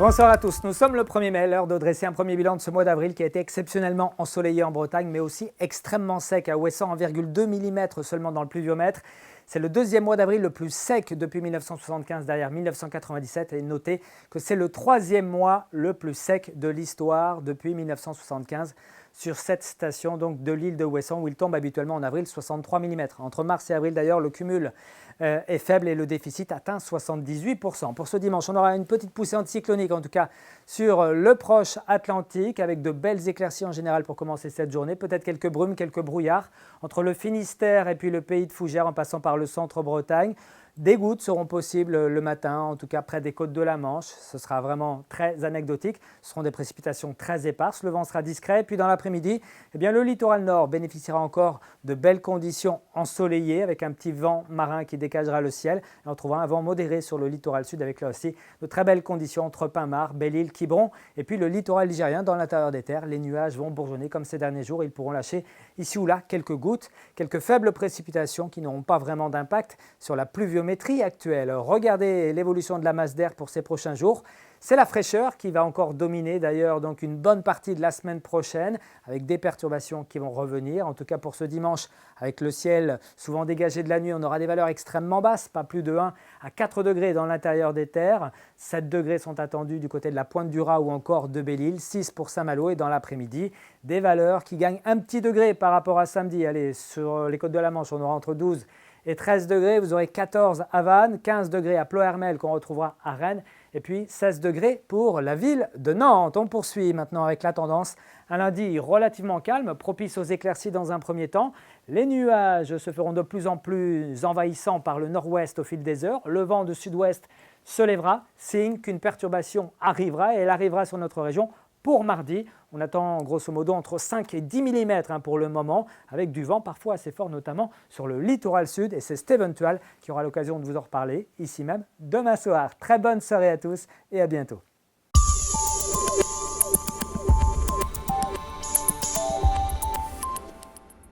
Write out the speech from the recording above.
Bonsoir à tous, nous sommes le 1er mai, l'heure de dresser un premier bilan de ce mois d'avril qui a été exceptionnellement ensoleillé en Bretagne mais aussi extrêmement sec à Ouessant, 1,2 mm seulement dans le pluviomètre. C'est le deuxième mois d'avril le plus sec depuis 1975 derrière 1997 et notez que c'est le troisième mois le plus sec de l'histoire depuis 1975 sur cette station donc de l'île de Ouessant où il tombe habituellement en avril 63 mm. Entre mars et avril d'ailleurs le cumul est faible et le déficit atteint 78%. Pour ce dimanche, on aura une petite poussée anticyclonique en tout cas sur le proche Atlantique avec de belles éclaircies en général pour commencer cette journée. Peut-être quelques brumes, quelques brouillards entre le Finistère et puis le pays de Fougères en passant par le centre-Bretagne. Des gouttes seront possibles le matin, en tout cas près des côtes de la Manche. Ce sera vraiment très anecdotique. Ce seront des précipitations très éparses. Le vent sera discret. Puis dans l'après-midi, le littoral nord bénéficiera encore de belles conditions ensoleillées avec un petit vent marin qui dégagera le ciel. Et on trouvera un vent modéré sur le littoral sud avec là aussi de très belles conditions entre Pinmar, Belle-Île, Quiberon. Et puis le littoral ligérien dans l'intérieur des terres. Les nuages vont bourgeonner comme ces derniers jours. Ils pourront lâcher ici ou là quelques gouttes, quelques faibles précipitations qui n'auront pas vraiment d'impact sur la pluviométrie actuelle. Regardez l'évolution de la masse d'air pour ces prochains jours. C'est la fraîcheur qui va encore dominer d'ailleurs donc une bonne partie de la semaine prochaine avec des perturbations qui vont revenir. En tout cas pour ce dimanche avec le ciel souvent dégagé de la nuit, on aura des valeurs extrêmement basses, pas plus de 1 à 4 degrés dans l'intérieur des terres. 7 degrés sont attendus du côté de la Pointe du Raz ou encore de Belle-Île, 6 pour Saint-Malo et dans l'après-midi, des valeurs qui gagnent un petit degré par rapport à samedi. Allez, sur les côtes de la Manche, on aura entre 12 et 13 degrés, vous aurez 14 à Vannes, 15 degrés à Ploërmel qu'on retrouvera à Rennes et puis 16 degrés pour la ville de Nantes. On poursuit maintenant avec la tendance. Un lundi relativement calme, propice aux éclaircies dans un premier temps. Les nuages se feront de plus en plus envahissants par le nord-ouest au fil des heures. Le vent de sud-ouest se lèvera, signe qu'une perturbation arrivera et elle arrivera sur notre région pour mardi. On attend grosso modo entre 5 et 10 mm pour le moment, avec du vent parfois assez fort, notamment sur le littoral sud. Et c'est Steven Tual qui aura l'occasion de vous en reparler ici même demain soir. Très bonne soirée à tous et à bientôt.